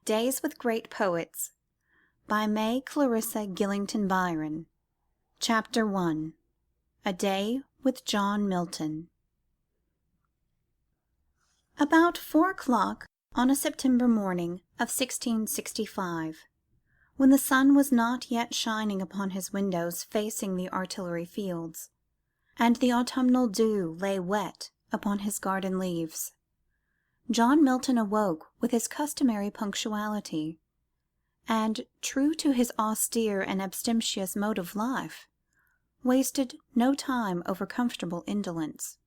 Days with Great Poets by May Clarissa Gillington Byron. Chapter 1. A Day with John Milton. About 4 o'clock on a September morning of 1665, when the sun was not yet shining upon his windows facing the artillery fields, and the autumnal dew lay wet upon his garden leaves, John Milton awoke with his customary punctuality, and, true to his austere and abstemious mode of life, wasted no time over comfortable indolence.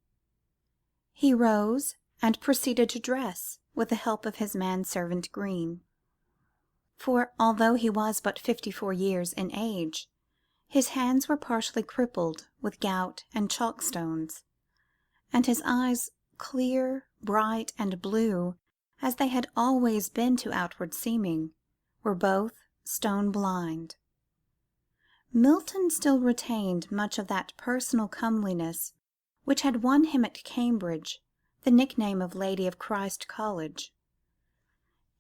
He rose and proceeded to dress with the help of his manservant Green, for although he was but 54 years in age, his hands were partially crippled with gout and chalkstones, and his eyes, clear, bright, and blue as they had always been to outward seeming, were both stone blind. Milton still retained much of that personal comeliness which had won him at Cambridge the nickname of Lady of Christ College.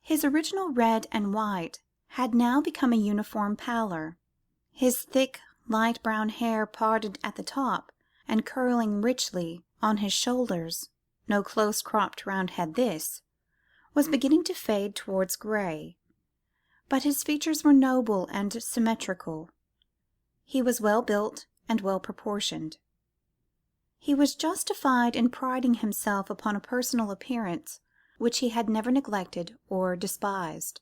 His original red and white had now become a uniform pallor. His thick light brown hair, parted at the top and curling richly on his shoulders, no close cropped round head this, was beginning to fade towards grey, but his features were noble and symmetrical. He was well built and well proportioned. He was justified in priding himself upon a personal appearance which he had never neglected or despised.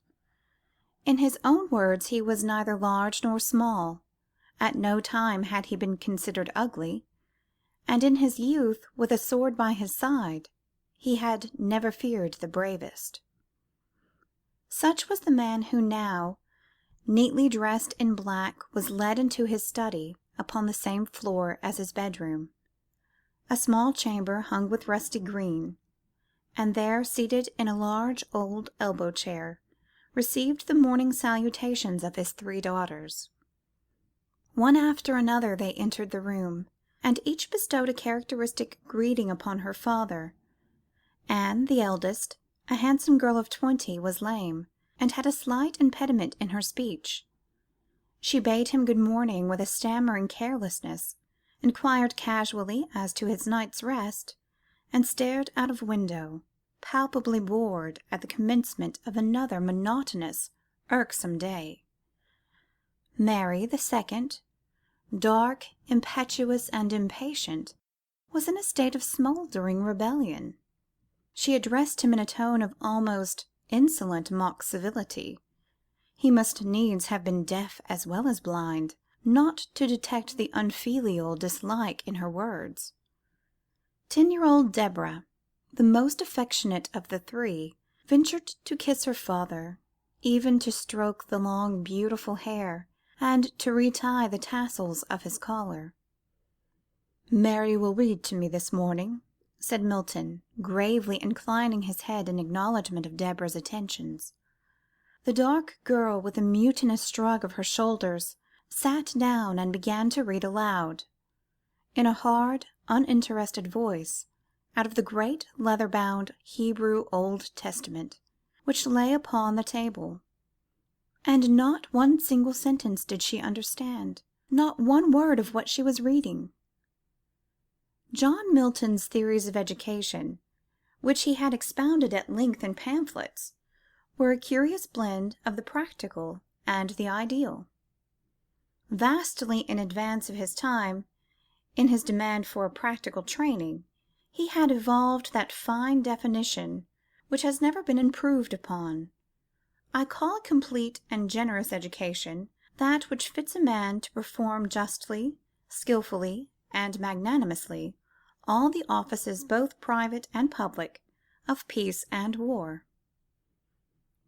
In his own words, he was neither large nor small, at no time had he been considered ugly, and in his youth, with a sword by his side, he had never feared the bravest. Such was the man who now, neatly dressed in black, was led into his study upon the same floor as his bedroom, a small chamber hung with rusty green, and there, seated in a large old elbow chair, received the morning salutations of his 3 daughters. One after another they entered the room, and each bestowed a characteristic greeting upon her father. Anne, the eldest, a handsome girl of 20, was lame, and had a slight impediment in her speech. She bade him good morning with a stammering carelessness, inquired casually as to his night's rest, and stared out of window, palpably bored at the commencement of another monotonous, irksome day. Mary, the second, dark, impetuous, and impatient, was in a state of smouldering rebellion. She addressed him in a tone of almost insolent mock civility. He must needs have been deaf as well as blind, not to detect the unfilial dislike in her words. 10-year-old Deborah, the most affectionate of the 3, ventured to kiss her father, even to stroke the long beautiful hair, and to retie the tassels of his collar. "Mary will read to me this morning," said Milton, gravely inclining his head in acknowledgment of Deborah's attentions. The dark girl, with a mutinous shrug of her shoulders, sat down and began to read aloud, in a hard, uninterested voice, out of the great leather-bound Hebrew Old Testament, which lay upon the table. And not one single sentence did she understand, not one word of what she was reading. John Milton's theories of education, which he had expounded at length in pamphlets, were a curious blend of the practical and the ideal. Vastly in advance of his time in his demand for a practical training, he had evolved that fine definition which has never been improved upon. I call a complete and generous education that which fits a man to perform justly, skilfully, and magnanimously all the offices, both private and public, of peace and war.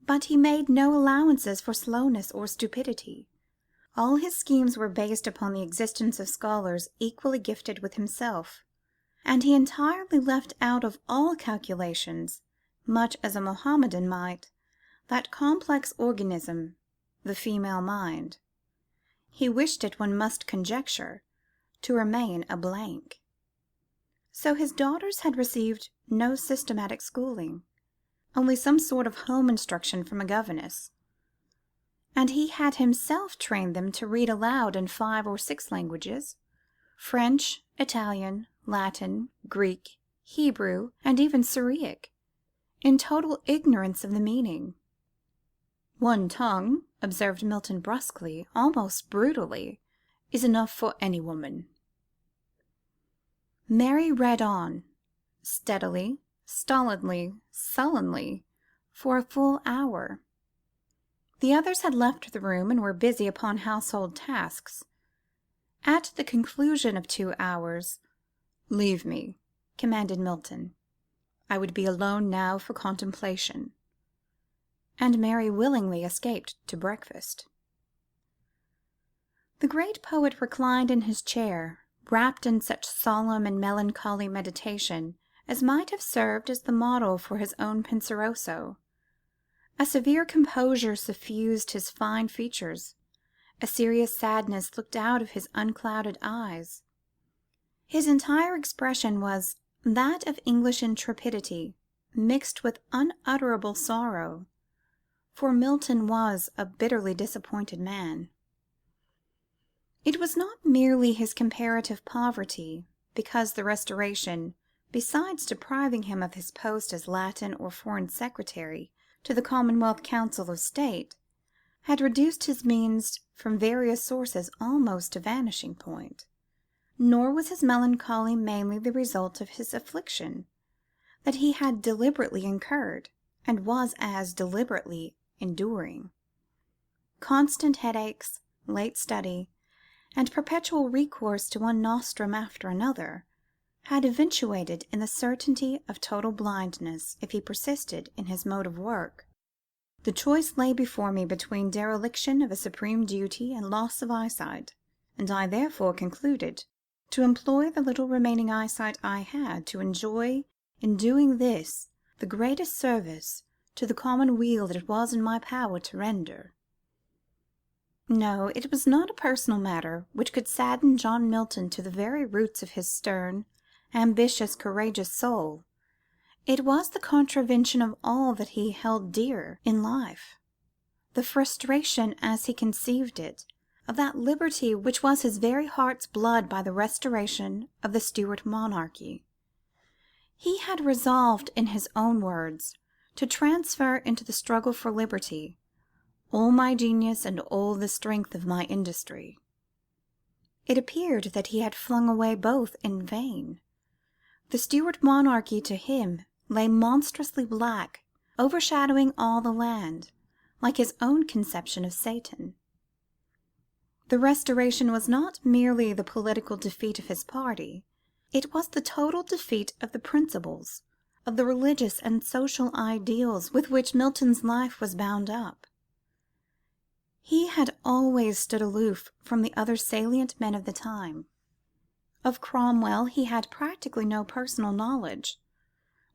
But he made no allowances for slowness or stupidity. All his schemes were based upon the existence of scholars equally gifted with himself, and he entirely left out of all calculations, much as a Mohammedan might, that complex organism, the female mind. He wished it, one must conjecture, to remain a blank. So his daughters had received no systematic schooling. only some sort of home instruction from a governess, and he had himself trained them to read aloud in 5 or 6 languages: French, Italian, Latin, Greek, Hebrew, and even Syriac, in total ignorance of the meaning. "One tongue," observed Milton brusquely, almost brutally, "is enough for any woman." Mary read on, steadily, stolidly, sullenly, for a full hour. The others had left the room and were busy upon household tasks. At the conclusion of 2 hours, "Leave me," commanded Milton. "I would be alone now for contemplation." And Mary willingly escaped to breakfast. The great poet reclined in his chair, wrapped in such solemn and melancholy meditation as might have served as the model for his own Penseroso. A severe composure suffused his fine features, a serious sadness looked out of his unclouded eyes. His entire expression was that of English intrepidity mixed with unutterable sorrow, for Milton was a bitterly disappointed man. It was not merely his comparative poverty, because the Restoration, besides depriving him of his post as Latin or Foreign Secretary to the Commonwealth Council of State, had reduced his means from various sources almost to vanishing point. Nor was his melancholy mainly the result of his affliction, that he had deliberately incurred, and was as deliberately enduring. Constant headaches, late study, and perpetual recourse to one nostrum after another, had eventuated in the certainty of total blindness if he persisted in his mode of work. The choice lay before me between dereliction of a supreme duty and loss of eyesight, and I therefore concluded to employ the little remaining eyesight I had to enjoy in doing this, the greatest service to the common weal that it was in my power to render. No, it was not a personal matter which could sadden John Milton to the very roots of his stern, ambitious, courageous soul. It was the contravention of all that he held dear in life, the frustration, as he conceived it, of that liberty which was his very heart's blood by the restoration of the Stuart monarchy. He had resolved, in his own words, to transfer into the struggle for liberty all my genius and all the strength of my industry. It appeared that he had flung away both in vain. The Stuart monarchy to him lay monstrously black, overshadowing all the land, like his own conception of Satan. The Restoration was not merely the political defeat of his party, it was the total defeat of the principles, of the religious and social ideals with which Milton's life was bound up. He had always stood aloof from the other salient men of the time. Of Cromwell he had practically no personal knowledge.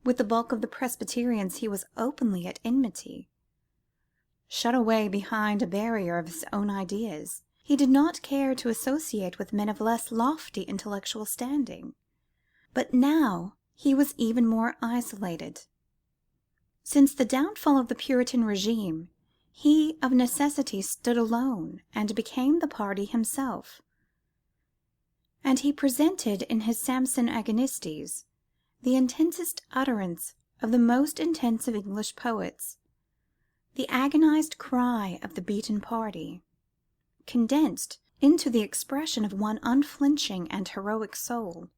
With the bulk of the Presbyterians he was openly at enmity. Shut away behind a barrier of his own ideas, he did not care to associate with men of less lofty intellectual standing. But now he was even more isolated. Since the downfall of the Puritan regime, he of necessity stood alone and became the party himself. And he presented in his Samson Agonistes the intensest utterance of the most intense of English poets, the agonized cry of the beaten party, condensed into the expression of one unflinching and heroic soul.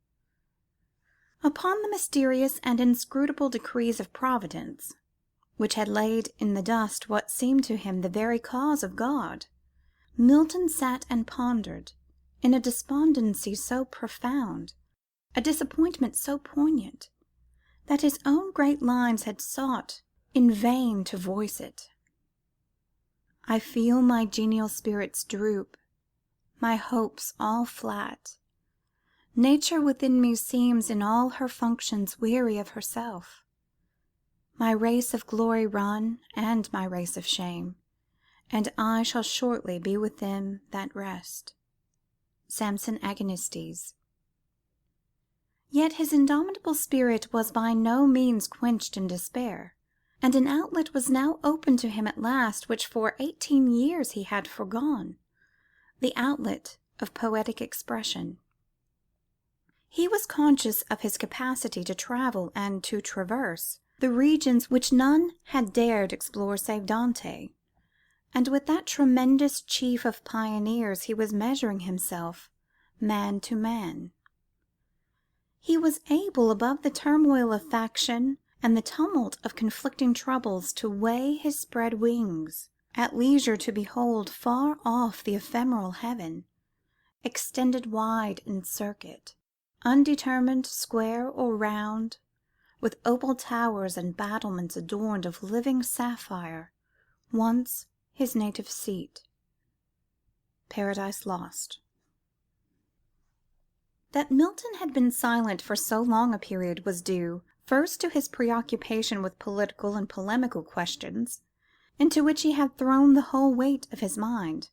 Upon the mysterious and inscrutable decrees of Providence, which had laid in the dust what seemed to him the very cause of God, Milton sat and pondered, in a despondency so profound, a disappointment so poignant, that his own great lines had sought in vain to voice it. I feel my genial spirits droop, my hopes all flat. Nature within me seems in all her functions weary of herself. My race of glory run, and my race of shame, and I shall shortly be with them that rest. Samson Agonistes. Yet his indomitable spirit was by no means quenched in despair, and an outlet was now open to him at last which for 18 years he had foregone, the outlet of poetic expression. He was conscious of his capacity to travel and to traverse the regions which none had dared explore save Dante, and with that tremendous chief of pioneers he was measuring himself man to man. He was able, above the turmoil of faction and the tumult of conflicting troubles, to weigh his spread wings, at leisure to behold far off the ephemeral heaven, extended wide in circuit, undetermined, square or round, with opal towers and battlements adorned of living sapphire, once his native seat. Paradise Lost. That Milton had been silent for so long a period was due, first to his preoccupation with political and polemical questions, into which he had thrown the whole weight of his mind,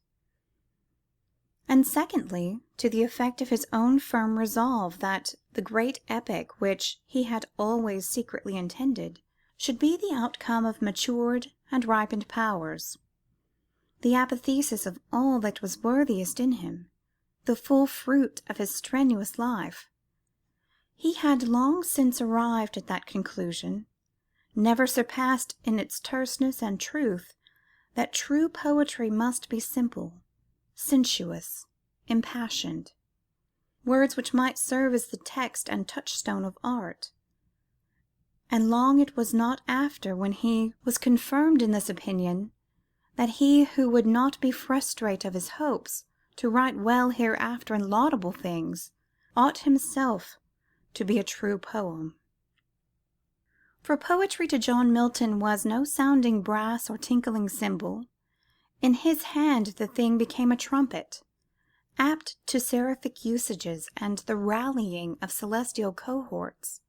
and secondly, to the effect of his own firm resolve that the great epic which he had always secretly intended should be the outcome of matured and ripened powers, the apotheosis of all that was worthiest in him, the full fruit of his strenuous life. He had long since arrived at that conclusion, never surpassed in its terseness and truth, that true poetry must be simple, sensuous, impassioned, words which might serve as the text and touchstone of art. And long it was not after, when he was confirmed in this opinion, that he who would not be frustrate of his hopes to write well hereafter in laudable things, ought himself to be a true poem. For poetry to John Milton was no sounding brass or tinkling cymbal. In his hand the thing became a trumpet, apt to seraphic usages and the rallying of celestial cohorts.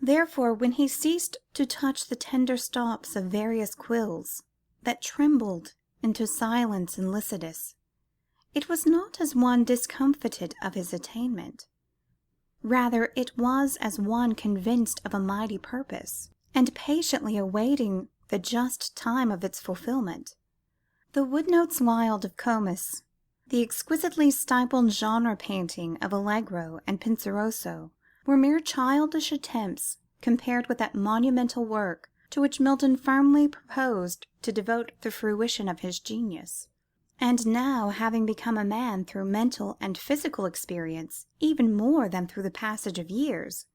Therefore, when he ceased to touch the tender stops of various quills, that trembled into silence in Lycidas, it was not as one discomfited of his attainment, rather it was as one convinced of a mighty purpose, and patiently awaiting the just time of its fulfilment. The wood notes wild of Comus, the exquisitely stippled genre painting of Allegro and Penseroso, were mere childish attempts compared with that monumental work to which Milton firmly proposed to devote the fruition of his genius. And now, having become a man through mental and physical experience, even more than through the passage of years,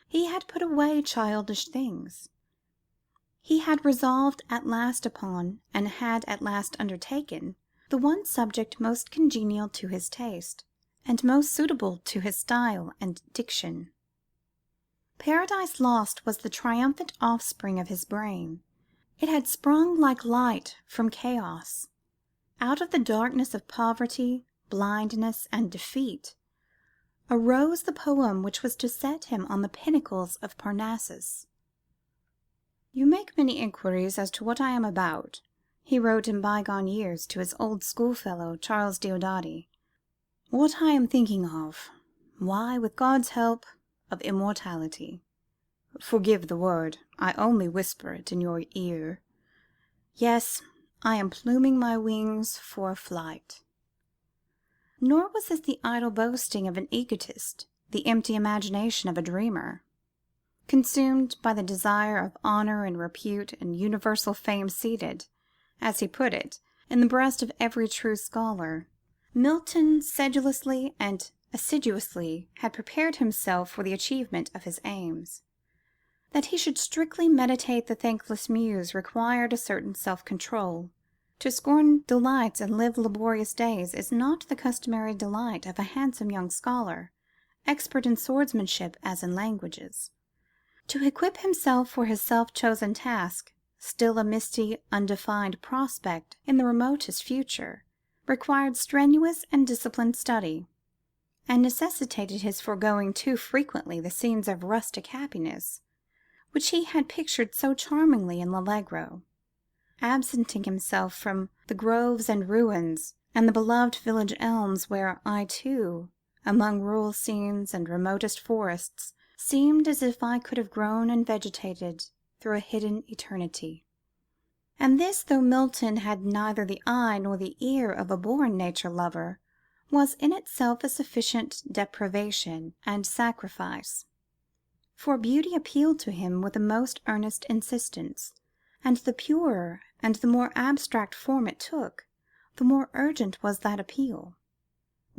he had put away childish things. He had resolved at last upon, and had at last undertaken, the one subject most congenial to his taste, and most suitable to his style and diction. Paradise Lost was the triumphant offspring of his brain. It had sprung like light from chaos. Out of the darkness of poverty, blindness, and defeat, arose the poem which was to set him on the pinnacles of Parnassus. "You make many inquiries as to what I am about," he wrote in bygone years to his old schoolfellow Charles Diodati. "What I am thinking of? Why, with God's help, of immortality. Forgive the word, I only whisper it in your ear. Yes, I am pluming my wings for flight." Nor was this the idle boasting of an egotist, the empty imagination of a dreamer. Consumed by the desire of honour and repute and universal fame seated, as he put it, in the breast of every true scholar, Milton sedulously and assiduously had prepared himself for the achievement of his aims. That he should strictly meditate the thankless muse required a certain self-control. To scorn delights and live laborious days is not the customary delight of a handsome young scholar, expert in swordsmanship as in languages. To equip himself for his self-chosen task, still a misty, undefined prospect in the remotest future, required strenuous and disciplined study, and necessitated his foregoing too frequently the scenes of rustic happiness which he had pictured so charmingly in L'Allegro, absenting himself from the groves and ruins and the beloved village elms, where I too, among rural scenes and remotest forests, seemed as if I could have grown and vegetated through a hidden eternity. And this, though Milton had neither the eye nor the ear of a born nature-lover, was in itself a sufficient deprivation and sacrifice. For beauty appealed to him with a most earnest insistence, and the purer and the more abstract form it took, the more urgent was that appeal.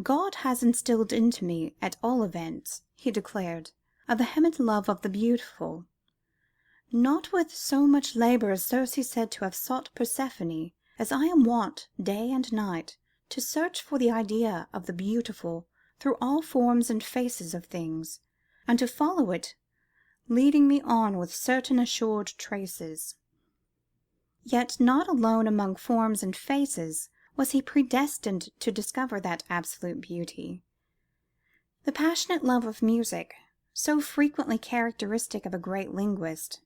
"God has instilled into me, at all events," he declared, "a vehement love of the beautiful. Not with so much labour is Circe said to have sought Persephone, as I am wont, day and night, to search for the idea of the beautiful through all forms and faces of things, and to follow it, leading me on with certain assured traces." Yet not alone among forms and faces was he predestined to discover that absolute beauty. The passionate love of music, so frequently characteristic of a great linguist,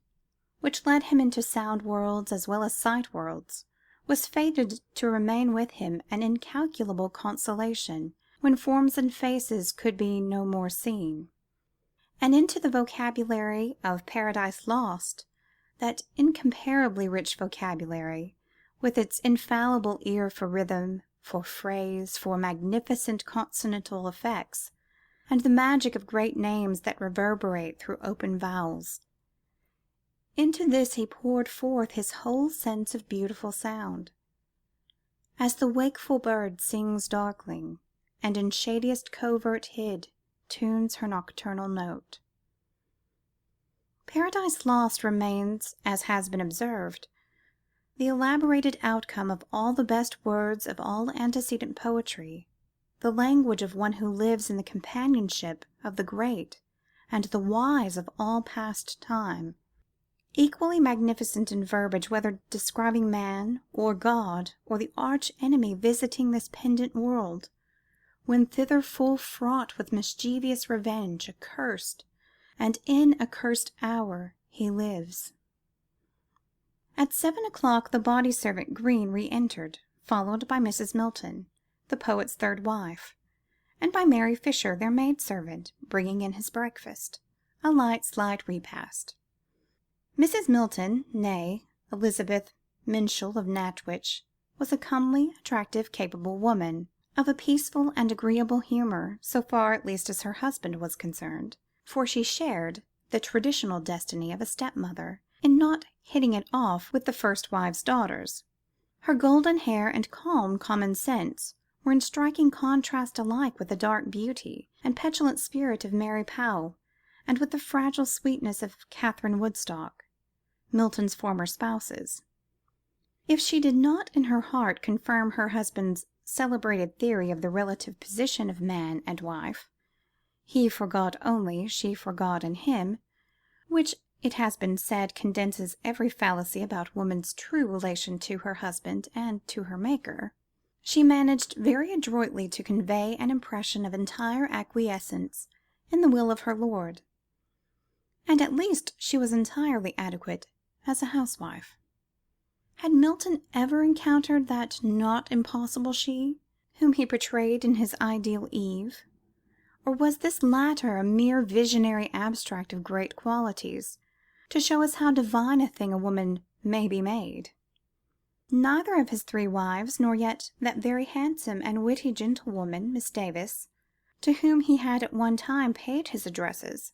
which led him into sound worlds as well as sight worlds, was fated to remain with him an incalculable consolation when forms and faces could be no more seen. And into the vocabulary of Paradise Lost, that incomparably rich vocabulary, with its infallible ear for rhythm, for phrase, for magnificent consonantal effects, and the magic of great names that reverberate through open vowels, into this he poured forth his whole sense of beautiful sound, as the wakeful bird sings darkling, and in shadiest covert hid, tunes her nocturnal note. Paradise Lost remains, as has been observed, the elaborated outcome of all the best words of all antecedent poetry, the language of one who lives in the companionship of the great and the wise of all past time, equally magnificent in verbiage, whether describing man, or God, or the arch enemy visiting this pendant world, when thither full fraught with mischievous revenge, accursed, and in accursed hour he lives. At 7 o'clock the body servant Green re-entered, followed by Mrs. Milton, the poet's third wife, and by Mary Fisher, their maid-servant, bringing in his breakfast, a light, slight repast. Mrs. Milton, née Elizabeth Minshull of Natchwich, was a comely, attractive, capable woman, of a peaceful and agreeable humour, so far at least as her husband was concerned, for she shared the traditional destiny of a stepmother, in not hitting it off with the first wife's daughters. Her golden hair and calm common sense were in striking contrast alike with the dark beauty and petulant spirit of Mary Powell, and with the fragile sweetness of Catherine Woodstock, Milton's former spouses. If she did not in her heart confirm her husband's celebrated theory of the relative position of man and wife, he for God only, she for God and him, which it has been said condenses every fallacy about woman's true relation to her husband and to her Maker, she managed very adroitly to convey an impression of entire acquiescence in the will of her lord, and at least she was entirely adequate as a housewife. Had Milton ever encountered that not impossible she, whom he portrayed in his ideal Eve? Or was this latter a mere visionary abstract of great qualities, to show us how divine a thing a woman may be made? Neither of his three wives, nor yet that very handsome and witty gentlewoman, Miss Davis, to whom he had at one time paid his addresses,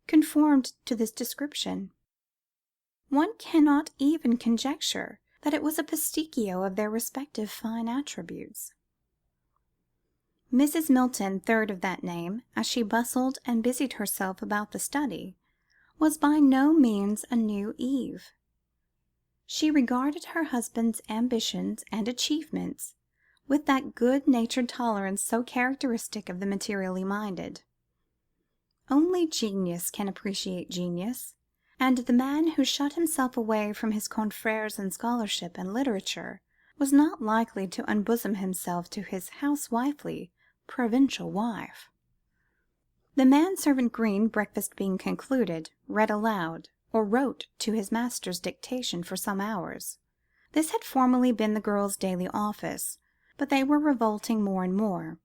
conformed to this description. One cannot even conjecture that it was a pasticcio of their respective fine attributes. Mrs. Milton, third of that name, as she bustled and busied herself about the study, was by no means a new Eve. She regarded her husband's ambitions and achievements with that good-natured tolerance so characteristic of the materially minded. Only genius can appreciate genius, and the man who shut himself away from his confrères in scholarship and literature was not likely to unbosom himself to his housewifely provincial wife. The manservant Green, breakfast being concluded, read aloud, or wrote to his master's dictation for some hours. This had formerly been the girls' daily office, but they were revolting more and more.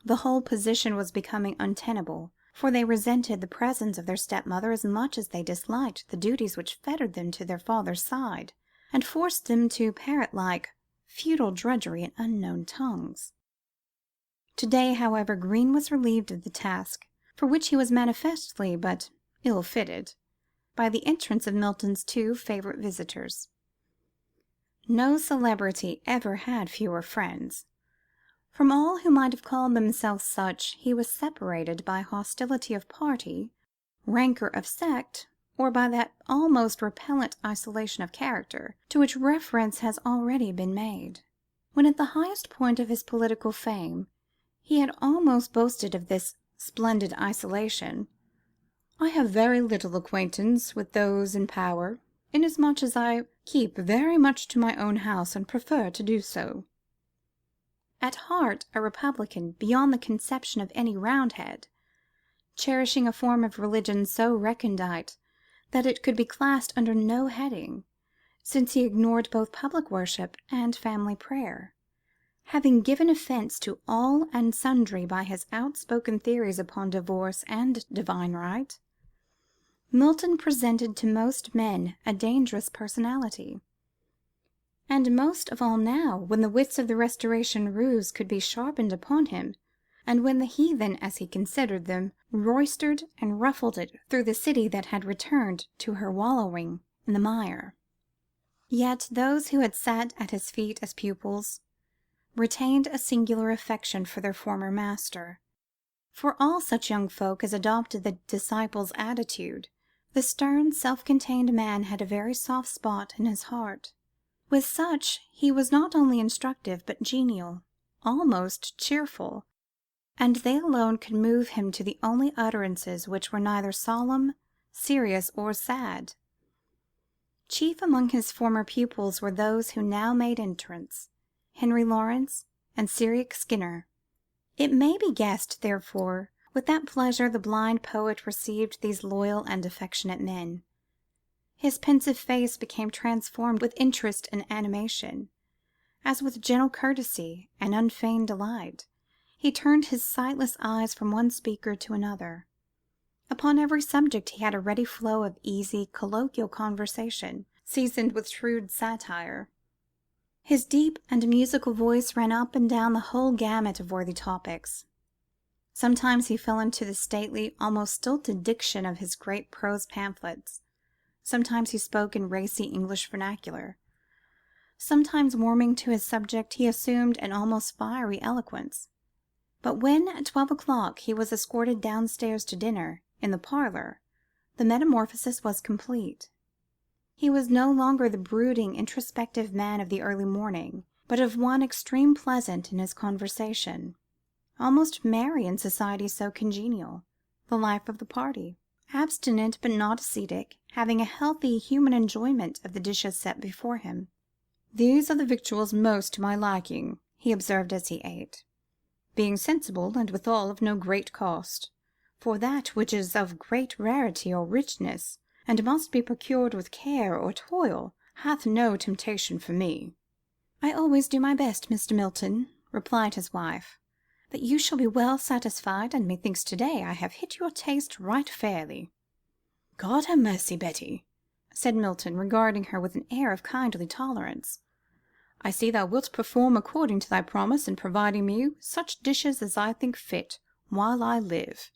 The whole position was becoming untenable, for they resented the presence of their stepmother as much as they disliked the duties which fettered them to their father's side, and forced them to parrot-like feudal drudgery in unknown tongues. To-day, however, Greene was relieved of the task, for which he was manifestly but ill-fitted, by the entrance of Milton's two favourite visitors. No celebrity ever had fewer friends. From all who might have called themselves such, he was separated by hostility of party, rancour of sect, or by that almost repellent isolation of character, to which reference has already been made. When at the highest point of his political fame, he had almost boasted of this splendid isolation. "I have very little acquaintance with those in power, inasmuch as I keep very much to my own house and prefer to do so." At heart a Republican beyond the conception of any Roundhead, cherishing a form of religion so recondite that it could be classed under no heading, since he ignored both public worship and family prayer, having given offence to all and sundry by his outspoken theories upon divorce and divine right, Milton presented to most men a dangerous personality. And most of all now, when the wits of the Restoration ruse could be sharpened upon him, and when the heathen, as he considered them, roistered and ruffled it through the city that had returned to her wallowing in the mire. Yet those who had sat at his feet as pupils retained a singular affection for their former master. For all such young folk as adopted the disciple's attitude, the stern, self-contained man had a very soft spot in his heart. With such he was not only instructive, but genial, almost cheerful, and they alone could move him to the only utterances which were neither solemn, serious, or sad. Chief among his former pupils were those who now made entrance, Henry Lawrence and Cyriac Skinner. It may be guessed, therefore, with what pleasure the blind poet received these loyal and affectionate men. His pensive face became transformed with interest and animation, as with gentle courtesy and unfeigned delight he turned his sightless eyes from one speaker to another. Upon every subject he had a ready flow of easy, colloquial conversation, seasoned with shrewd satire. His deep and musical voice ran up and down the whole gamut of worthy topics. Sometimes he fell into the stately, almost stilted diction of his great prose pamphlets. Sometimes he spoke in racy English vernacular. Sometimes, warming to his subject, he assumed an almost fiery eloquence. But when at 12 o'clock he was escorted downstairs to dinner, in the parlour, the metamorphosis was complete. He was no longer the brooding, introspective man of the early morning, but of one extreme pleasant in his conversation, almost merry in society so congenial, the life of the party, abstinent but not ascetic, having a healthy human enjoyment of the dishes set before him. "These are the victuals most to my liking," he observed as he ate, "being sensible, and withal of no great cost. For that which is of great rarity or richness, and must be procured with care or toil, hath no temptation for me." "I always do my best, Mr. Milton," replied his wife, "that you shall be well satisfied, and methinks to-day I have hit your taste right fairly." "God have mercy, Betty," said Milton, regarding her with an air of kindly tolerance. "I see thou wilt perform according to thy promise in providing me such dishes as I think fit while I live,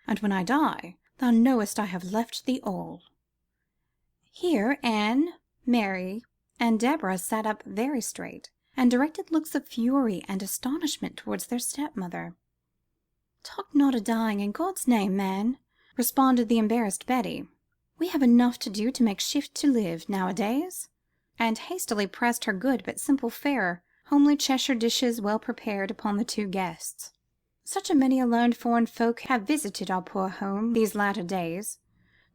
and when I die, thou knowest I have left thee all." Here Anne, Mary, and Deborah sat up very straight, and directed looks of fury and astonishment towards their stepmother. "Talk not o' dying, in God's name, man," responded the embarrassed Betty. "We have enough to do to make shift to live, nowadays," and hastily pressed her good but simple fare, homely Cheshire dishes well prepared upon the two guests. "Such a many learned foreign folk have visited our poor home these latter days.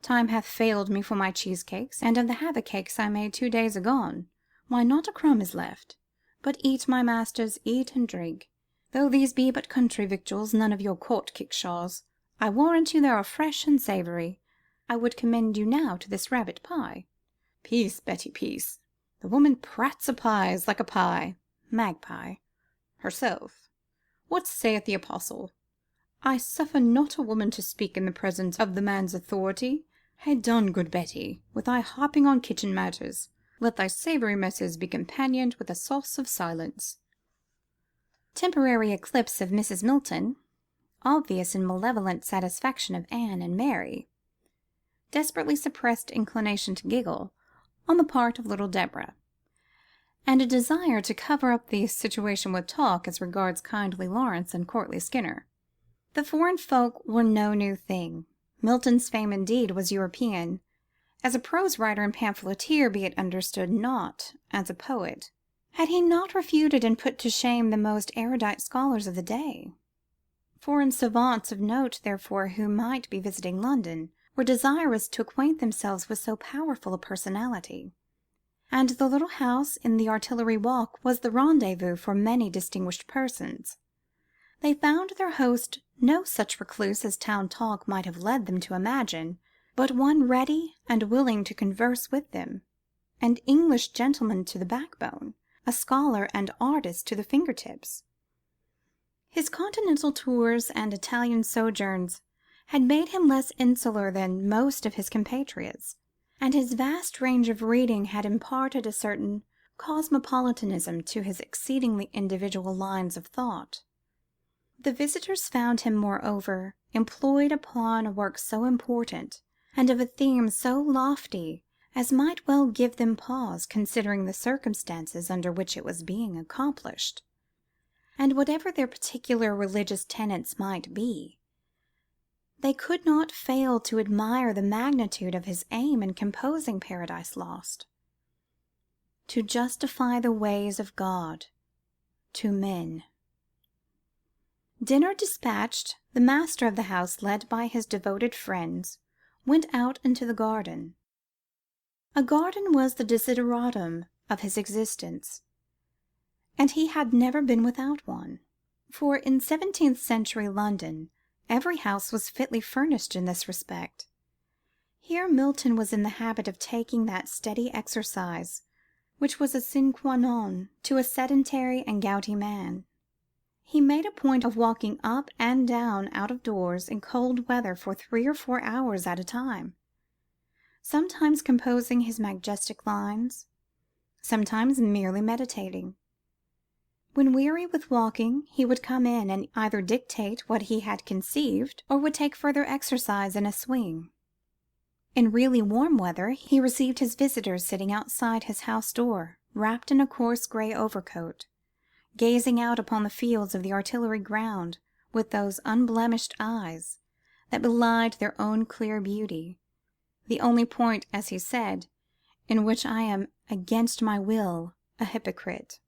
Time hath failed me for my cheesecakes, and of the havercakes I made 2 days agone, why not a crumb is left. But eat, my masters, eat and drink. Though these be but country victuals, none of your court kickshaws, I warrant you they are fresh and savoury. I would commend you now to this rabbit pie." "Peace, Betty, peace. The woman prats o' pies like a magpie herself. What saith the apostle? I suffer not a woman to speak in the presence of the man's authority. Ha' done, good Betty, with thy harping on kitchen matters. Let thy savoury messes be companioned with a sauce of silence." Temporary eclipse of Mrs. Milton, obvious and malevolent satisfaction of Anne and Mary, desperately suppressed inclination to giggle on the part of little Deborah, and a desire to cover up the situation with talk as regards kindly Lawrence and courtly Skinner. The foreign folk were no new thing. Milton's fame indeed was European, as a prose writer and pamphleteer, be it understood, not as a poet. Had he not refuted and put to shame the most erudite scholars of the day? Foreign savants of note, therefore, who might be visiting London, were desirous to acquaint themselves with so powerful a personality, and the little house in the Artillery Walk was the rendezvous for many distinguished persons. They found their host no such recluse as town talk might have led them to imagine, but one ready and willing to converse with them, an English gentleman to the backbone, a scholar and artist to the fingertips. His continental tours and Italian sojourns had made him less insular than most of his compatriots, and his vast range of reading had imparted a certain cosmopolitanism to his exceedingly individual lines of thought. The visitors found him, moreover, employed upon a work so important, and of a theme so lofty, as might well give them pause, considering the circumstances under which it was being accomplished. And whatever their particular religious tenets might be, they could not fail to admire the magnitude of his aim in composing Paradise Lost. To justify the ways of God to men. Dinner dispatched, the master of the house, led by his devoted friends, went out into the garden. A garden was the desideratum of his existence, and he had never been without one, for in 17th century London every house was fitly furnished in this respect. Here Milton was in the habit of taking that steady exercise which was a sine qua non to a sedentary and gouty man. He made a point of walking up and down out of doors in cold weather for 3 or 4 hours at a time, sometimes composing his majestic lines, sometimes merely meditating. When weary with walking, he would come in and either dictate what he had conceived, or would take further exercise in a swing. In really warm weather, he received his visitors sitting outside his house door, wrapped in a coarse grey overcoat, gazing out upon the fields of the Artillery ground with those unblemished eyes that belied their own clear beauty, the only point, as he said, in which I am against my will a hypocrite.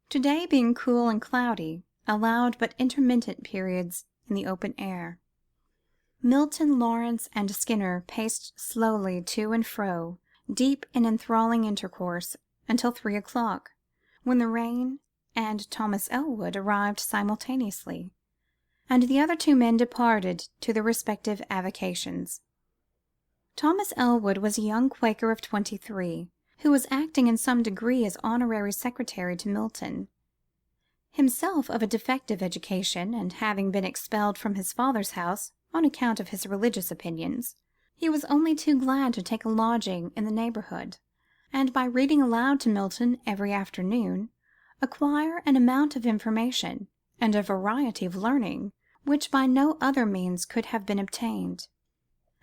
To-day, being cool and cloudy, allowed but intermittent periods in the open air. Milton, Lawrence, and Skinner paced slowly to and fro, deep in enthralling intercourse, until 3 o'clock, when the rain and Thomas Elwood arrived simultaneously, and the other 2 men departed to their respective avocations. Thomas Elwood was a young Quaker of 23, who was acting in some degree as honorary secretary to Milton. Himself of a defective education, and having been expelled from his father's house on account of his religious opinions, he was only too glad to take a lodging in the neighbourhood, and by reading aloud to Milton every afternoon, acquire an amount of information and a variety of learning which by no other means could have been obtained.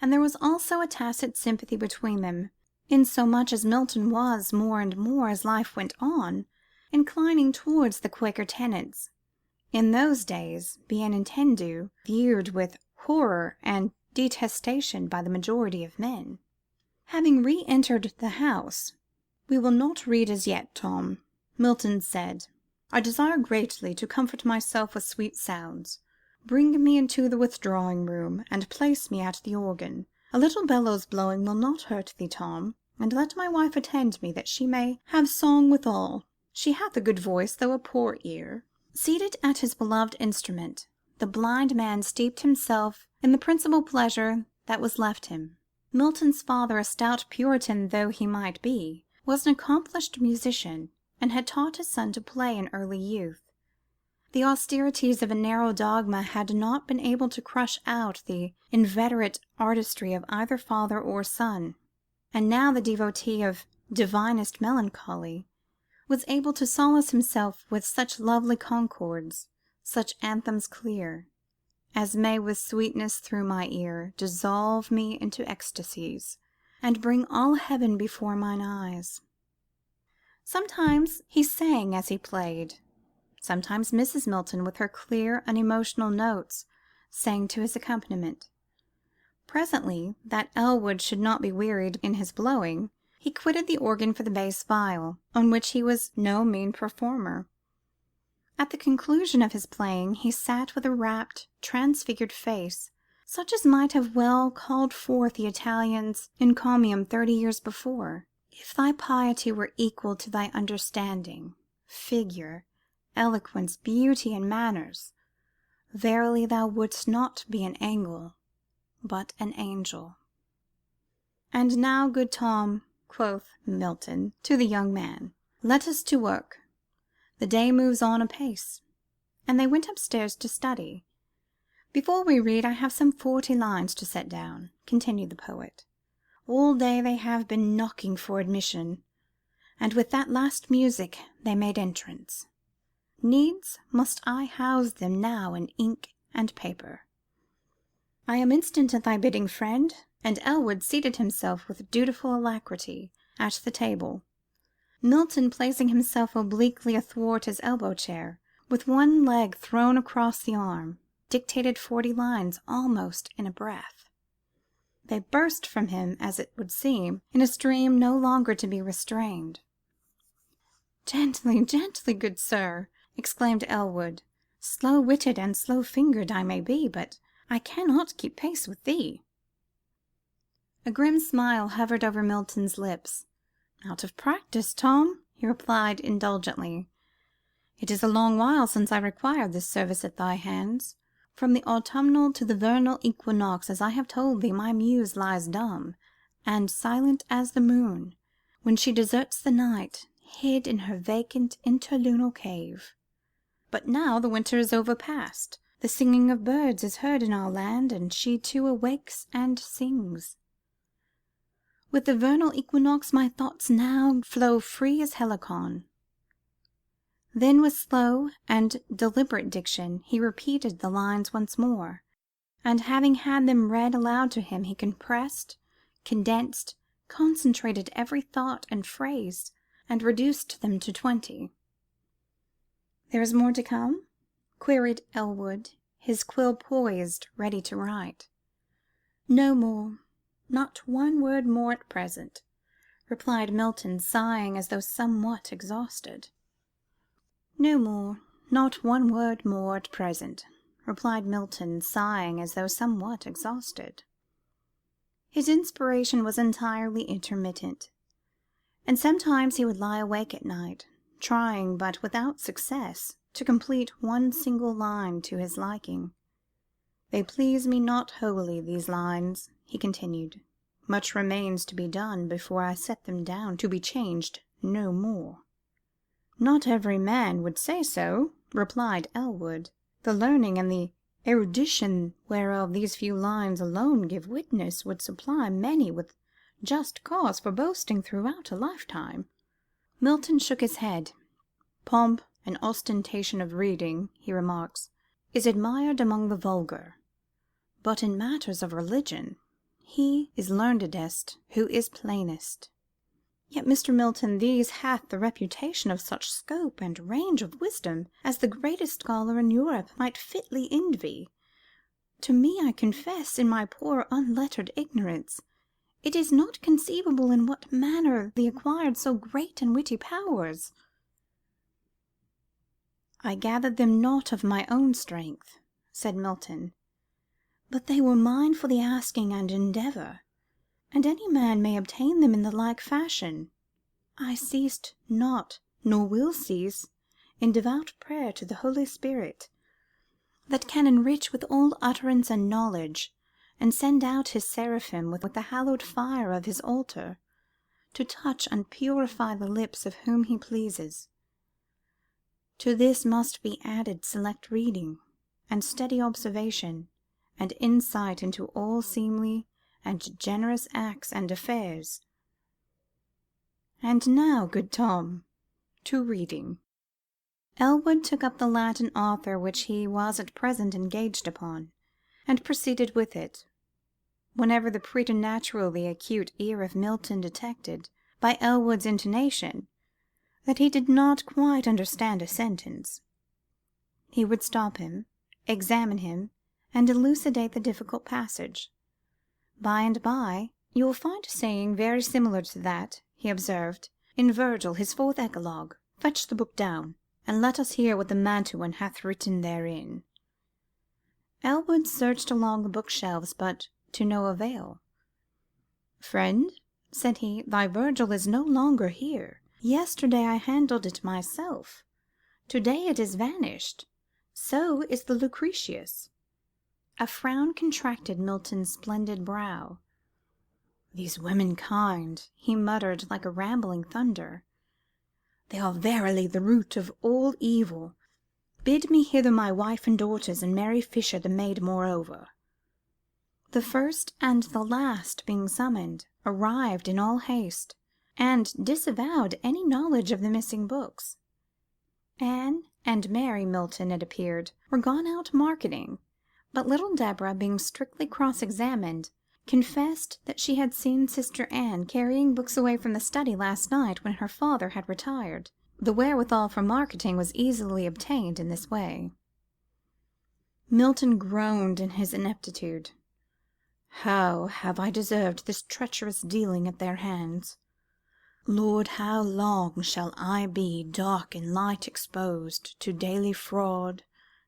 And there was also a tacit sympathy between them, insomuch as Milton was, more and more as life went on, inclining towards the Quaker tenets, in those days bien entendu, viewed with horror and detestation by the majority of men. Having re-entered the house, "We will not read as yet, Tom," Milton said. "I desire greatly to comfort myself with sweet sounds. Bring me into the withdrawing room, and place me at the organ. A little bellows blowing will not hurt thee, Tom, and let my wife attend me, that she may have song withal. She hath a good voice, though a poor ear." Seated at his beloved instrument, the blind man steeped himself in the principal pleasure that was left him. Milton's father, a stout Puritan though he might be, was an accomplished musician, and had taught his son to play in early youth. The austerities of a narrow dogma had not been able to crush out the inveterate artistry of either father or son, and now the devotee of divinest melancholy was able to solace himself with such lovely concords, such anthems clear, as may with sweetness through my ear dissolve me into ecstasies, and bring all heaven before mine eyes. Sometimes he sang as he played. Sometimes Mrs. Milton, with her clear, unemotional notes, sang to his accompaniment. Presently, that Elwood should not be wearied in his blowing, he quitted the organ for the bass viol, on which he was no mean performer. At the conclusion of his playing, he sat with a rapt, transfigured face, such as might have well called forth the Italian's encomium 30 years before. If thy piety were equal to thy understanding, figure, eloquence, beauty, and manners, verily thou wouldst not be an angle, but an angel. And now, good Tom, quoth Milton to the young man, let us to work. The day moves on apace. And they went upstairs to study. Before we read, I have some 40 lines to set down, continued the poet. All day they have been knocking for admission, and with that last music they made entrance. Needs must I house them now in ink and paper. I am instant at thy bidding, friend. And Elwood seated himself with dutiful alacrity at the table, Milton placing himself obliquely athwart his elbow chair, with one leg thrown across the arm, dictated 40 lines almost in a breath. They burst from him, as it would seem, in a stream no longer to be restrained. Gently, gently, good sir, exclaimed Elwood. Slow-witted and slow-fingered I may be, but I cannot keep pace with thee. A grim smile hovered over Milton's lips. Out of practice, Tom, he replied indulgently. It is a long while since I required this service at thy hands. From the autumnal to the vernal equinox, as I have told thee, my muse lies dumb, and silent as the moon, when she deserts the night, hid in her vacant interlunal cave. But now the winter is overpast, the singing of birds is heard in our land, and she too awakes and sings. With the vernal equinox my thoughts now flow free as Helicon. Then with slow and deliberate diction he repeated the lines once more, and having had them read aloud to him, he compressed, condensed, concentrated every thought and phrase, and reduced them to 20. There is more to come? Queried Elwood, his quill poised, ready to write. No more. Not one word more at present, replied Milton, sighing as though somewhat exhausted. No more, not one word more at present, replied Milton, sighing as though somewhat exhausted. His inspiration was entirely intermittent, and sometimes he would lie awake at night, trying, but without success, to complete one single line to his liking. They please me not wholly, these lines, he continued. Much remains to be done before I set them down to be changed no more. Not every man would say so, replied Elwood. The learning and the erudition whereof these few lines alone give witness would supply many with just cause for boasting throughout a lifetime. Milton shook his head. Pomp and ostentation of reading, he remarks, is admired among the vulgar, but in matters of religion he is learnedest who is plainest. Yet, Mr. Milton, these hath the reputation of such scope and range of wisdom as the greatest scholar in Europe might fitly envy. To me, I confess, in my poor unlettered ignorance, it is not conceivable in what manner they acquired so great and witty powers. I gathered them not of my own strength, said Milton, but they were mine for the asking and endeavour, and any man may obtain them in the like fashion. I ceased not, nor will cease, in devout prayer to the Holy Spirit, that can enrich with all utterance and knowledge, and send out his seraphim with the hallowed fire of his altar, to touch and purify the lips of whom he pleases, To this must be added select reading, and steady observation, and insight into all seemly and generous acts and affairs. And now, good Tom, to reading." Elwood took up the Latin author which he was at present engaged upon, and proceeded with it. Whenever the preternaturally acute ear of Milton detected, by Elwood's intonation, that he did not quite understand a sentence, he would stop him, examine him, and elucidate the difficult passage. By and by, "You will find a saying very similar to that," he observed, "in Virgil, his fourth Eclogue. Fetch the book down, and let us hear what the Mantuan hath written therein." Elwood searched along the bookshelves, but to no avail. "Friend," said he, "thy Virgil is no longer here. Yesterday I handled it myself. To-day it is vanished. So is the Lucretius." A frown contracted Milton's splendid brow. "These womenkind," he muttered like a rambling thunder, "they are verily the root of all evil. Bid me hither my wife and daughters, and Mary Fisher the maid moreover." The first and the last, being summoned, arrived in all haste, and disavowed any knowledge of the missing books. Anne and Mary Milton, it appeared, were gone out marketing, but little Deborah, being strictly cross-examined, confessed that she had seen Sister Anne carrying books away from the study last night when her father had retired. The wherewithal for marketing was easily obtained in this way. Milton groaned in his ineptitude. "How have I deserved this treacherous dealing at their hands? Lord, how long shall I be dark and light exposed to daily fraud,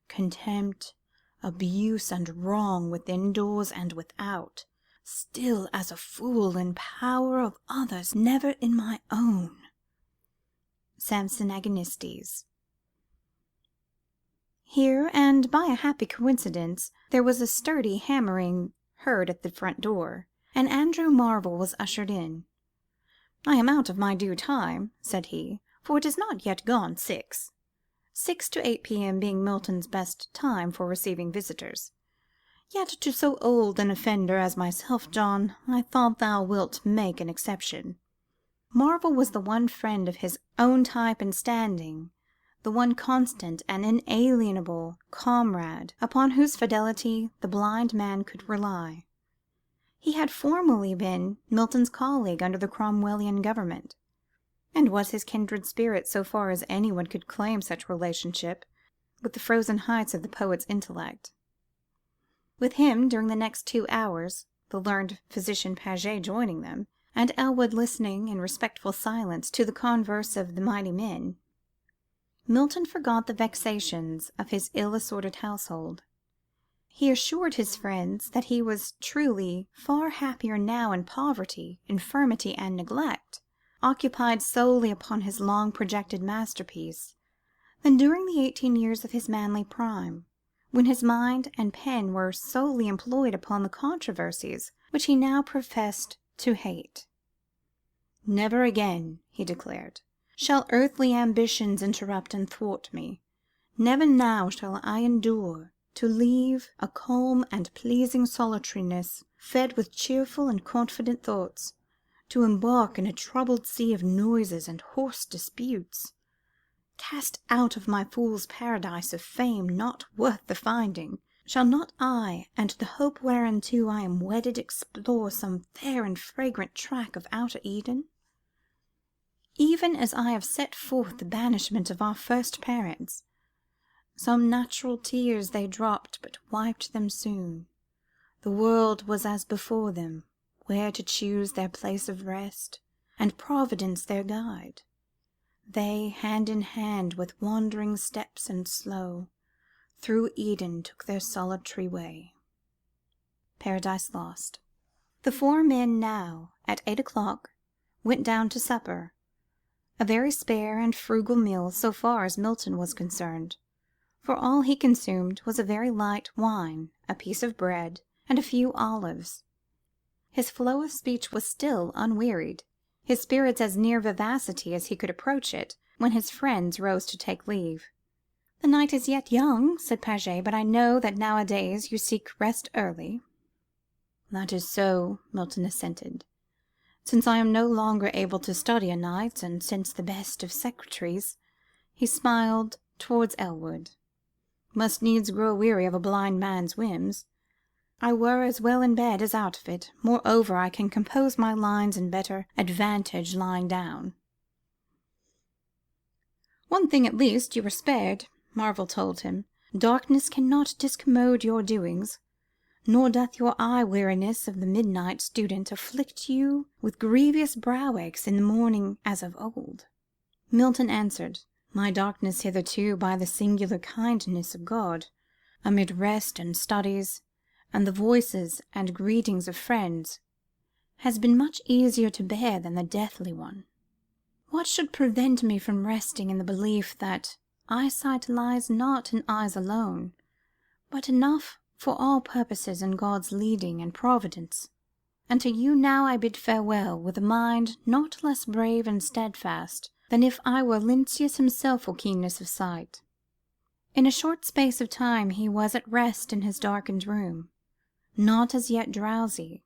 contempt, abuse, and wrong within doors and without, still as a fool in power of others, never in my own." Samson Agonistes. Here, and by a happy coincidence, there was a sturdy hammering heard at the front door, and Andrew Marvell was ushered in. "I am out of my due time," said he, "for it is not yet gone 6. 6 to 8 p.m. being Milton's best time for receiving visitors. Yet to so old an offender as myself, John, I thought thou wilt make an exception." Marvell was the one friend of his own type and standing, the one constant and inalienable comrade upon whose fidelity the blind man could rely. He had formerly been Milton's colleague under the Cromwellian government, and was his kindred spirit so far as anyone could claim such relationship with the frozen heights of the poet's intellect. With him, during the next 2 hours, the learned physician Paget joining them, and Elwood listening in respectful silence to the converse of the mighty men, Milton forgot the vexations of his ill-assorted household. He assured his friends that he was truly far happier now in poverty, infirmity, and neglect, occupied solely upon his long-projected masterpiece, than during the 18 years of his manly prime, when his mind and pen were solely employed upon the controversies which he now professed to hate. "Never again," he declared, "shall earthly ambitions interrupt and thwart me. Never now shall I endure to leave a calm and pleasing solitariness, fed with cheerful and confident thoughts, to embark in a troubled sea of noises and hoarse disputes. Cast out of my fool's paradise of fame not worth the finding, shall not I and the hope whereunto I am wedded explore some fair and fragrant track of outer Eden? Even as I have set forth the banishment of our first parents, some natural tears they dropped, but wiped them soon. The world was as before them, where to choose their place of rest, and Providence their guide. They, hand in hand, with wandering steps and slow, through Eden took their solitary way." Paradise Lost. The 4 men now, at 8 o'clock, went down to supper, a very spare and frugal meal so far as Milton was concerned, for all he consumed was a very light wine, a piece of bread, and a few olives. His flow of speech was still unwearied, his spirits as near vivacity as he could approach it, when his friends rose to take leave. The night is yet young, said Paget, but I know that nowadays you seek rest early. That is so, Milton assented. Since I am no longer able to study o' nights, and since the best of secretaries, he smiled towards Elwood, must needs grow weary of a blind man's whims, I were as well in bed as out of it. Moreover, I can compose my lines in better advantage lying down. One thing at least you are spared, Marvell told him. Darkness cannot discommode your doings, nor doth your eye weariness of the midnight student afflict you with grievous brow aches in the morning as of old. Milton answered, my darkness hitherto, by the singular kindness of God, amid rest and studies, and the voices and greetings of friends, has been much easier to bear than the deathly one. What should prevent me from resting in the belief that eyesight lies not in eyes alone, but enough for all purposes in God's leading and providence? And to you now I bid farewell, with a mind not less brave and steadfast than if I were Lynceus himself for keenness of sight. In a short space of time he was at rest in his darkened room, not as yet drowsy,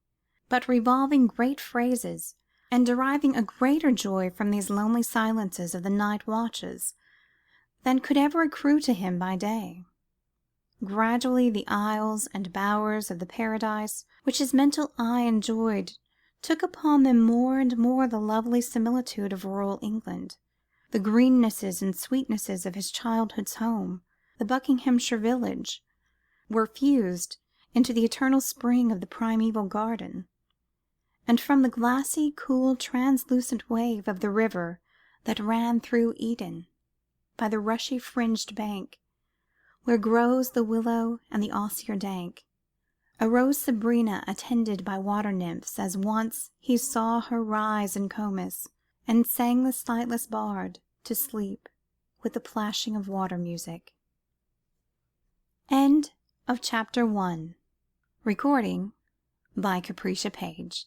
but revolving great phrases, and deriving a greater joy from these lonely silences of the night watches than could ever accrue to him by day. Gradually the aisles and bowers of the paradise which his mental eye enjoyed took upon them more and more the lovely similitude of rural England. The greennesses and sweetnesses of his childhood's home, the Buckinghamshire village, were fused into the eternal spring of the primeval garden, and from the glassy, cool, translucent wave of the river that ran through Eden, by the rushy fringed bank, where grows the willow and the osier dank, arose Sabrina attended by water nymphs, as once he saw her rise in Comus, and sang the sightless bard to sleep with the plashing of water music. End of chapter 1. Recording by Caprisha Page.